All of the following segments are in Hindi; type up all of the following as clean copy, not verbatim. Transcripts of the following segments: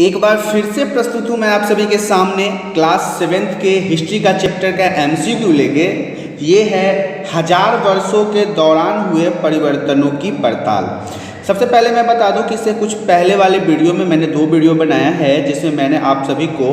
एक बार फिर से प्रस्तुत हूँ मैं आप सभी के सामने क्लास 7th के हिस्ट्री का चैप्टर का एमसीक्यू लेके। ये है 1000 वर्षों के दौरान हुए परिवर्तनों की पड़ताल। सबसे पहले मैं बता दूं कि इससे कुछ पहले वाले वीडियो में मैंने 2 वीडियो बनाया है जिसमें मैंने आप सभी को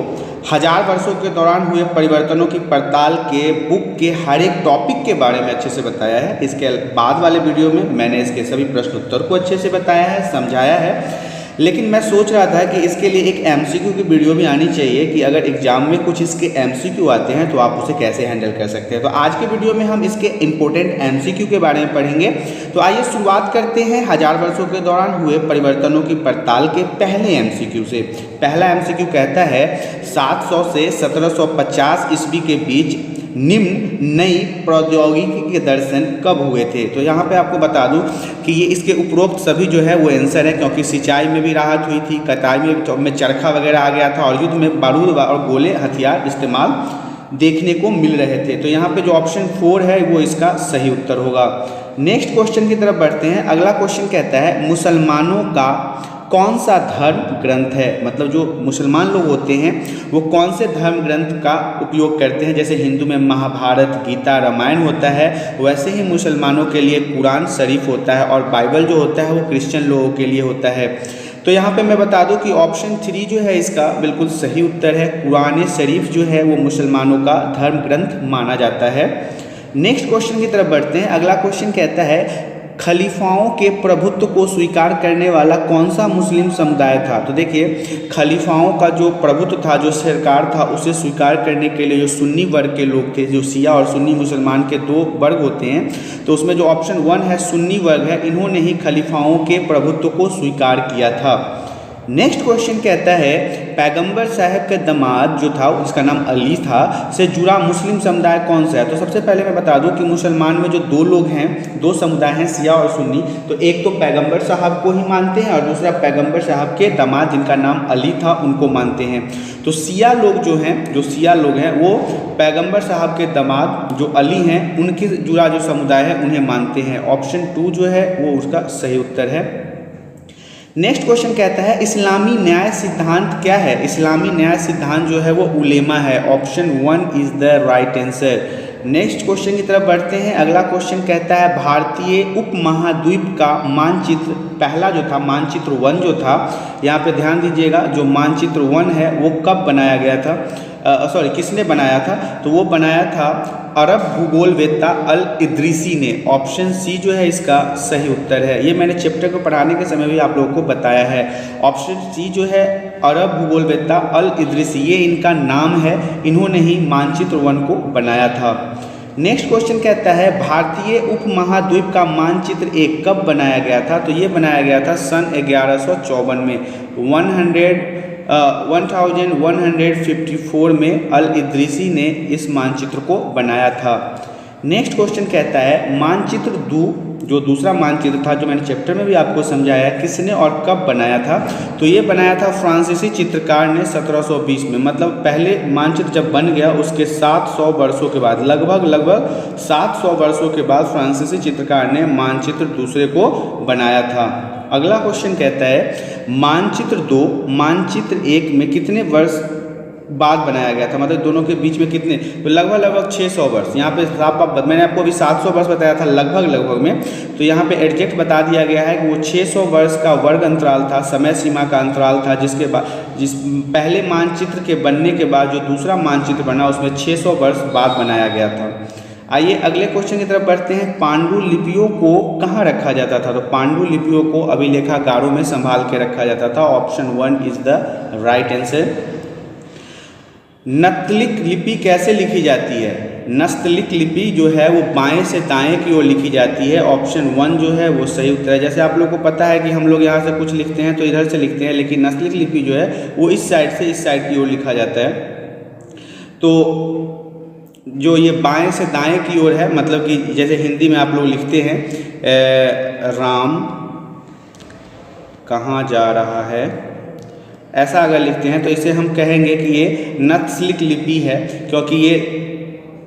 1000 वर्षों के दौरान हुए परिवर्तनों की पड़ताल के बुक के हर एक टॉपिक के बारे में अच्छे से बताया है। इसके बाद वाले वीडियो में मैंने इसके सभी प्रश्न उत्तर को अच्छे से बताया है, समझाया है। लेकिन मैं सोच रहा था कि इसके लिए एक एमसीक्यू की वीडियो भी आनी चाहिए कि अगर एग्जाम में कुछ इसके एमसीक्यू आते हैं तो आप उसे कैसे हैंडल कर सकते हैं। तो आज के वीडियो में हम इसके इम्पोर्टेंट एमसीक्यू के बारे में पढ़ेंगे। तो आइए शुरुआत करते हैं 1000 वर्षों के दौरान हुए परिवर्तनों की पड़ताल के पहले एमसीक्यू से। पहला एमसीक्यू कहता है 700 से 1750 ईस्वी के बीच निम्न नई प्रौद्योगिकी के दर्शन कब हुए थे। तो यहाँ पे आपको बता दूं कि ये इसके उपरोक्त सभी जो है वो आंसर है, क्योंकि सिंचाई में भी राहत हुई थी, कटाई में चरखा वगैरह आ गया था और युद्ध में बारूद और गोले हथियार इस्तेमाल देखने को मिल रहे थे। तो यहाँ पे जो ऑप्शन 4 है वो इसका सही उत्तर होगा। नेक्स्ट क्वेश्चन की तरफ बढ़ते हैं। अगला क्वेश्चन कहता है मुसलमानों का कौन सा धर्म ग्रंथ है, मतलब जो मुसलमान लोग होते हैं वो कौन से धर्म ग्रंथ का उपयोग करते हैं। जैसे हिंदू में महाभारत, गीता, रामायण होता है, वैसे ही मुसलमानों के लिए कुरान शरीफ होता है और बाइबल जो होता है वो क्रिश्चियन लोगों के लिए होता है। तो यहाँ पे मैं बता दूं कि ऑप्शन 3 जो है इसका बिल्कुल सही उत्तर है। कुरान शरीफ जो है वो मुसलमानों का धर्म ग्रंथ माना जाता है। नेक्स्ट क्वेश्चन की तरफ बढ़ते हैं। अगला क्वेश्चन कहता है खलीफाओं के प्रभुत्व को स्वीकार करने वाला कौन सा मुस्लिम समुदाय था। तो देखिए खलीफाओं का जो प्रभुत्व था, जो सरकार था, उसे स्वीकार करने के लिए जो सुन्नी वर्ग के लोग थे, जो शिया और सुन्नी मुसलमान के 2 वर्ग होते हैं, तो उसमें जो ऑप्शन 1 है सुन्नी वर्ग है, इन्होंने ही खलीफाओं के प्रभुत्व को स्वीकार किया था। नेक्स्ट क्वेश्चन कहता है पैगंबर साहब के दामाद जो था उसका नाम अली था से जुड़ा मुस्लिम समुदाय कौन सा है। तो सबसे पहले मैं बता दूं कि मुसलमान में जो 2 लोग हैं, 2 समुदाय हैं, शिया और सुन्नी। तो एक तो पैगंबर साहब को ही मानते हैं और दूसरा पैगंबर साहब के दामाद जिनका नाम अली था उनको मानते हैं। तो शिया लोग जो हैं, वो पैगंबर साहब के दामाद जो अली हैं उनके जुड़ा जो समुदाय है उन्हें मानते हैं। ऑप्शन 2 जो है वो उसका सही उत्तर है। नेक्स्ट क्वेश्चन कहता है इस्लामी न्याय सिद्धांत क्या है। इस्लामी न्याय सिद्धांत जो है वो उलेमा है। Option 1 is the right answer. Next question की तरफ बढ़ते हैं। अगला क्वेश्चन कहता है भारतीय उपमहाद्वीप का मानचित्र पहला जो था, मानचित्र 1 जो था, यहाँ पे ध्यान दीजिएगा, जो मानचित्र 1 है वो कब बनाया गया था, किसने बनाया था। तो वो बनाया था अरब भूगोलवेत्ता अल इद्रीसी ने। ऑप्शन सी जो है इसका सही उत्तर है। ये मैंने चैप्टर को पढ़ाने के समय भी आप लोगों को बताया है। ऑप्शन सी जो है अरब भूगोलवेत्ता अल इद्रीसी, ये इनका नाम है, इन्होंने ही मानचित्र 1 को बनाया था। नेक्स्ट क्वेश्चन कहता है भारतीय उपमहाद्वीप का मानचित्र 1 कब बनाया गया था। तो ये बनाया गया था सन 1154 में। 1154 में अल इद्रीसी ने इस मानचित्र को बनाया था। नेक्स्ट क्वेश्चन कहता है मानचित्र 2 जो दूसरा मानचित्र था, जो मैंने चैप्टर में भी आपको समझाया है, किसने और कब बनाया था। तो ये बनाया था फ्रांसीसी चित्रकार ने 1720 में। मतलब पहले मानचित्र जब बन गया उसके 700 वर्षों के बाद, लगभग 700 वर्षों के बाद फ्रांसीसी चित्रकार ने मानचित्र दूसरे को बनाया था। अगला क्वेश्चन कहता है मानचित्र 2 मानचित्र 1 में कितने वर्ष बाद बनाया गया था, मतलब दोनों के बीच में कितने। तो लगभग 600 वर्ष। यहाँ पे मैंने आपको अभी 700 वर्ष बताया था लगभग में, तो यहाँ पे एग्जैक्ट बता दिया गया है कि वो 600 वर्ष का वर्ग अंतराल था, समय सीमा का अंतराल था, जिस पहले मानचित्र के बनने के बाद जो दूसरा मानचित्र बना उसमें 600 वर्ष बाद बनाया गया था। आइए अगले क्वेश्चन की तरफ बढ़ते हैं। पांडुलिपियों को कहाँ रखा जाता था। तो पांडुलिपियों को अभिलेखागारों में संभाल के रखा जाता था। Option 1 is the right answer. Nastaliq लिपि कैसे लिखी जाती है। नस्तलिक लिपि जो है वो बाएं से दाएं की ओर लिखी जाती है। ऑप्शन 1 जो है वो सही उत्तर है। जैसे आप लोग को पता है कि हम लोग यहाँ से कुछ लिखते हैं तो इधर से लिखते हैं, लेकिन नस्तलिक लिपि जो है वो इस साइड से इस साइड की ओर लिखा जाता है। तो जो ये बाएं से दाएं की ओर है, मतलब कि जैसे हिंदी में आप लोग लिखते हैं राम कहाँ जा रहा है, ऐसा अगर लिखते हैं तो इसे हम कहेंगे कि ये नस्तलिक लिपि है, क्योंकि ये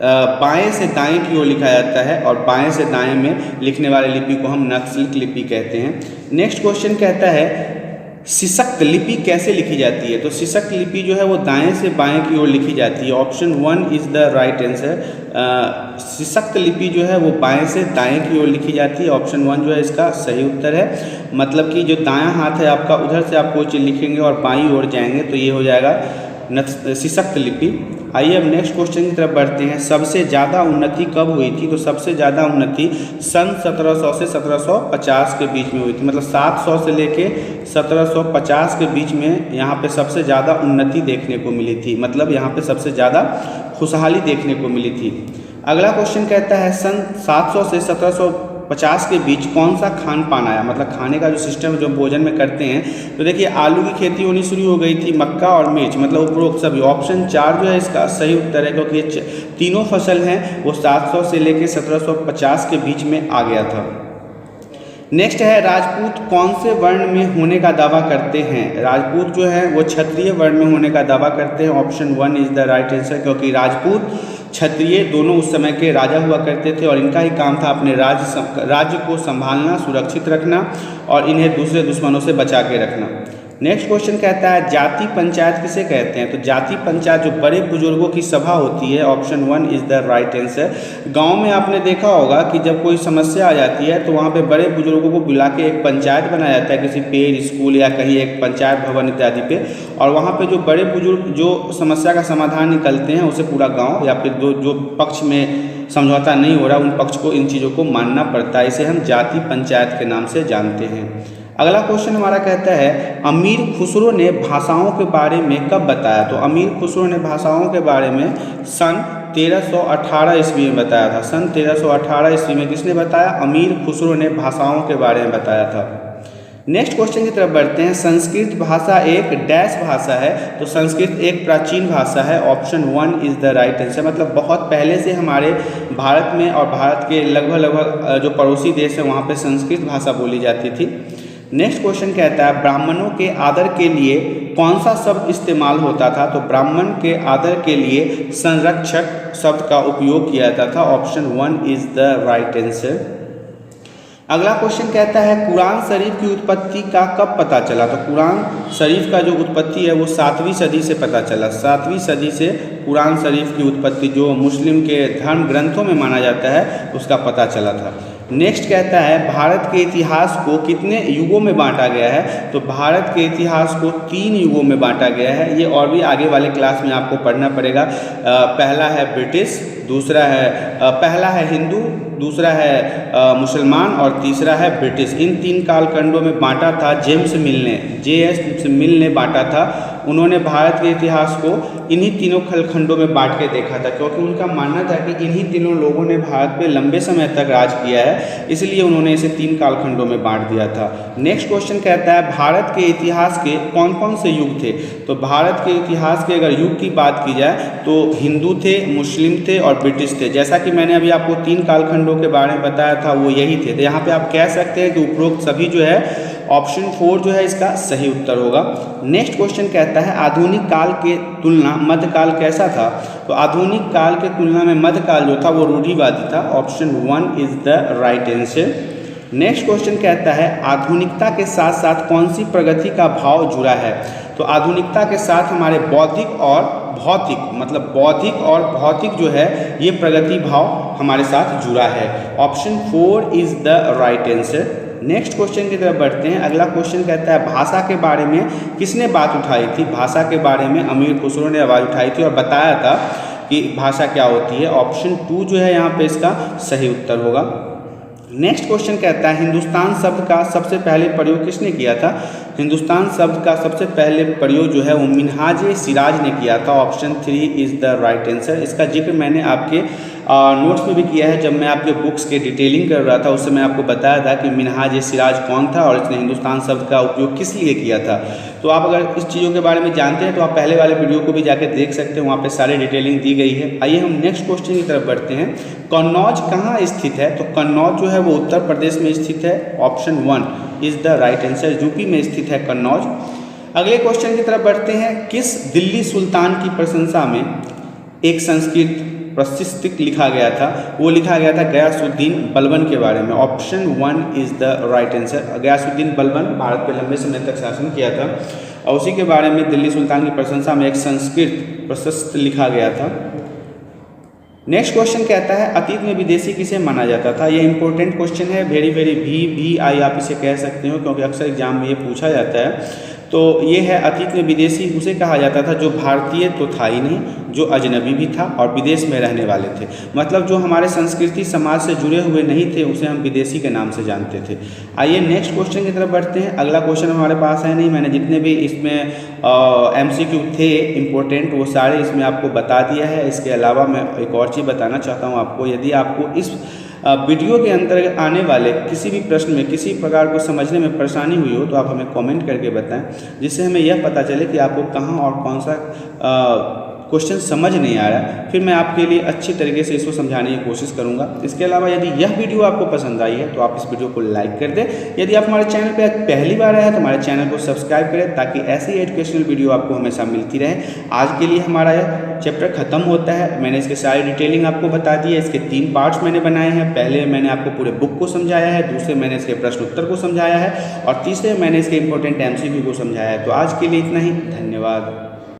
बाएं से दाएं की ओर लिखा जाता है और बाएं से दाएं में लिखने वाले लिपि को हम नस्तलिक लिपि कहते हैं। नेक्स्ट क्वेश्चन कहता है सिसक्त लिपि कैसे लिखी जाती है? तो सिसक्त लिपि जो है वो दाएं से बाएं की ओर लिखी जाती है। Option 1 is the right answer. सिसक्त लिपि जो है वो बाएं से दाएं की ओर लिखी जाती है। ऑप्शन 1 जो है इसका सही उत्तर है। मतलब कि जो दायां हाथ है आपका, उधर से आप कोई चीज़ लिखेंगे और बाईं ओर जाएंगे तो ये हो जाएगा सिसक्त लिपि। आइए अब नेक्स्ट क्वेश्चन की तरफ बढ़ते हैं। सबसे ज़्यादा उन्नति कब हुई थी? तो सबसे ज़्यादा उन्नति सन 1700 से 1750 के बीच में हुई थी। मतलब 700 से लेके 1750 के बीच में यहाँ पे सबसे ज़्यादा उन्नति देखने को मिली थी। मतलब यहाँ पे सबसे ज़्यादा खुशहाली देखने को मिली थी। अगला क्वेश्चन कहता है सन 700 से 1750 के बीच कौन सा खान पान आया? मतलब खाने का जो सिस्टम जो भोजन में करते हैं, तो देखिए आलू की खेती होनी शुरू हो गई थी, मक्का और मिर्च, मतलब उपरोक्त सभी। ऑप्शन 4 जो है इसका सही उत्तर है, क्योंकि ये तीनों फसल हैं वो 700 से लेकर 1750 के बीच में आ गया था। नेक्स्ट है राजपूत कौन से वर्ण में होने का दावा करते हैं? राजपूत जो है वो क्षत्रिय वर्ण में होने का दावा करते हैं। Option 1 is the right answer, क्योंकि राजपूत क्षत्रिय दोनों उस समय के राजा हुआ करते थे और इनका ही काम था अपने राज्य को संभालना, सुरक्षित रखना और इन्हें दूसरे दुश्मनों से बचा के रखना। नेक्स्ट क्वेश्चन कहता है जाति पंचायत किसे कहते हैं? तो जाति पंचायत जो बड़े बुजुर्गों की सभा होती है। Option 1 is the right answer. गांव में आपने देखा होगा कि जब कोई समस्या आ जाती है तो वहाँ पे बड़े बुजुर्गों को बुला के एक पंचायत बनाया जाता है, किसी पेड़, स्कूल या कहीं एक पंचायत भवन इत्यादि पे, और वहाँ पे जो बड़े बुजुर्ग जो समस्या का समाधान निकलते हैं उसे पूरा गाँव या फिर जो पक्ष में समझौता नहीं हो रहा उन पक्ष को इन चीज़ों को मानना पड़ता है। इसे हम जाति पंचायत के नाम से जानते हैं। अगला क्वेश्चन हमारा कहता है अमीर खुसरो ने भाषाओं के बारे में कब बताया? तो अमीर खुसरो ने भाषाओं के बारे में सन 1318 ईस्वी में बताया था। सन 1318 ईस्वी में किसने बताया? अमीर खुसरो ने भाषाओं के बारे में बताया था। नेक्स्ट क्वेश्चन की तरफ बढ़ते हैं। संस्कृत भाषा एक डैश भाषा है? तो संस्कृत एक प्राचीन भाषा है। Option 1 is the right answer. मतलब बहुत पहले से हमारे भारत में और भारत के लगभग जो पड़ोसी देश है वहाँ पे संस्कृत भाषा बोली जाती थी। नेक्स्ट क्वेश्चन कहता है ब्राह्मणों के आदर के लिए कौन सा शब्द इस्तेमाल होता था? तो ब्राह्मण के आदर के लिए संरक्षक शब्द का उपयोग किया जाता था। Option 1 is the right answer. अगला क्वेश्चन कहता है कुरान शरीफ की उत्पत्ति का कब पता चला? तो कुरान शरीफ का जो उत्पत्ति है वो 7वीं सदी से पता चला। 7वीं सदी से कुरान शरीफ की उत्पत्ति जो मुस्लिम के धर्म ग्रंथों में माना जाता है उसका पता चला था। नेक्स्ट कहता है भारत के इतिहास को कितने युगों में बांटा गया है? तो भारत के इतिहास को 3 युगों में बांटा गया है। ये और भी आगे वाले क्लास में आपको पढ़ना पड़ेगा। पहला है ब्रिटिश, दूसरा है पहला है हिंदू, दूसरा है मुसलमान और तीसरा है ब्रिटिश। इन 3 कालखंडों में बांटा था जेम्स मिल ने, J.S. मिल ने बांटा था। उन्होंने भारत के इतिहास को इन्हीं तीनों खंडों में बांट के देखा था, क्योंकि उनका मानना था कि इन्हीं तीनों लोगों ने भारत पे लंबे समय तक राज किया है, इसलिए उन्होंने इसे 3 कालखंडों में बांट दिया था। नेक्स्ट क्वेश्चन कहता है भारत के इतिहास के कौन कौन से युग थे? तो भारत के इतिहास के अगर युग की बात की जाए तो हिंदू थे, मुस्लिम थे और ब्रिटिश थे। जैसा कि मैंने अभी आपको 3 कालखंडों के बारे में बताया था वो यही थे। तो यहाँ पे आप कह सकते हैं कि उपरोक्त सभी जो है ऑप्शन 4 जो है इसका सही उत्तर होगा। नेक्स्ट क्वेश्चन कहता है आधुनिक काल के तुलना मध्यकाल कैसा था? तो आधुनिक काल के तुलना में मध्यकाल जो था वो रूढ़िवादी था। Option 1 is the right answer. Next question कहता है आधुनिकता के साथ साथ कौन सी प्रगति का भाव जुड़ा है? तो आधुनिकता के साथ हमारे बौद्धिक और भौतिक, मतलब बौद्धिक और भौतिक जो है ये प्रगति भाव हमारे साथ जुड़ा है। Option 4 is the right answer. Next question की तरफ बढ़ते हैं। अगला क्वेश्चन कहता है भाषा के बारे में किसने बात उठाई थी? भाषा के बारे में अमीर खुसरो ने आवाज़ उठाई थी और बताया था कि भाषा क्या होती है। ऑप्शन 2 जो है यहाँ पे इसका सही उत्तर होगा। नेक्स्ट क्वेश्चन कहता है हिंदुस्तान शब्द का सबसे पहले प्रयोग किसने किया था? हिंदुस्तान शब्द का सबसे पहले प्रयोग जो है वो मिन्हाज सिराज ने किया था। Option 3 is the right answer. इसका जिक्र मैंने आपके नोट्स में भी किया है। जब मैं आपके बुक्स के डिटेलिंग कर रहा था उससे मैं आपको बताया था कि मिन्हाज सिराज कौन था और इसने हिंदुस्तान शब्द का उपयोग किस लिए किया था। तो आप अगर इस चीज़ों के बारे में जानते हैं तो आप पहले वाले वीडियो को भी जाकर देख सकते हैं, वहाँ पे सारी डिटेलिंग दी गई है। आइए हम नेक्स्ट क्वेश्चन की तरफ बढ़ते हैं। कन्नौज कहाँ स्थित है? तो कन्नौज जो है वो उत्तर प्रदेश में स्थित है। Option 1 is the right answer. UP में स्थित है कन्नौज। अगले क्वेश्चन की तरफ बढ़ते हैं। किस दिल्ली सुल्तान की प्रशंसा में एक संस्कृत प्रशिक्षित लिखा गया था, वो लिखा गया था गयासुद्दीन बलबन के बारे में। Option 1 is the right answer. Ghiyasuddin Balban Bharat पे लंबे समय तक शासन किया था और उसी के बारे में दिल्ली सुल्तान की प्रशंसा में एक संस्कृत प्रशस्त लिखा गया था। नेक्स्ट क्वेश्चन कहता है अतीत में विदेशी किसे माना जाता था। ये इंपॉर्टेंट क्वेश्चन है, वेरी वेरी भी आई आप इसे कह सकते हो, क्योंकि अक्सर एग्जाम में ये पूछा जाता है। तो ये है अतीत में विदेशी उसे कहा जाता था जो भारतीय तो था ही नहीं, जो अजनबी भी था और विदेश में रहने वाले थे। मतलब जो हमारे संस्कृति समाज से जुड़े हुए नहीं थे उसे हम विदेशी के नाम से जानते थे। आइए नेक्स्ट क्वेश्चन की तरफ बढ़ते हैं। अगला क्वेश्चन हमारे पास है नहीं, मैंने जितने भी इसमें MCQ थे इम्पोर्टेंट वो सारे इसमें आपको बता दिया है। इसके अलावा मैं एक और चीज़ बताना चाहता हूँ आपको, यदि आपको इस वीडियो के अंतर्गत आने वाले किसी भी प्रश्न में किसी प्रकार को समझने में परेशानी हुई हो तो आप हमें कमेंट करके बताएं, जिससे हमें यह पता चले कि आपको कहाँ और कौन सा क्वेश्चन समझ नहीं आ रहा है, फिर मैं आपके लिए अच्छी तरीके से इसको समझाने की कोशिश करूंगा। इसके अलावा यदि यह वीडियो आपको पसंद आई है तो आप इस वीडियो को लाइक कर दें। यदि आप हमारे चैनल पर पहली बार आए हैं तो हमारे चैनल को सब्सक्राइब करें ताकि ऐसी एजुकेशनल वीडियो आपको हमेशा मिलती रहे। आज के लिए हमारा यह चैप्टर खत्म होता है। मैंने इसके सारी डिटेलिंग आपको बता दी है। इसके 3 पार्ट्स मैंने बनाए हैं। पहले मैंने आपको पूरे बुक को समझाया है, दूसरे मैंने इसके प्रश्न उत्तर को समझाया है और तीसरे मैंने इसके इंपॉर्टेंट MCQ को समझाया है। तो आज के लिए इतना ही, धन्यवाद।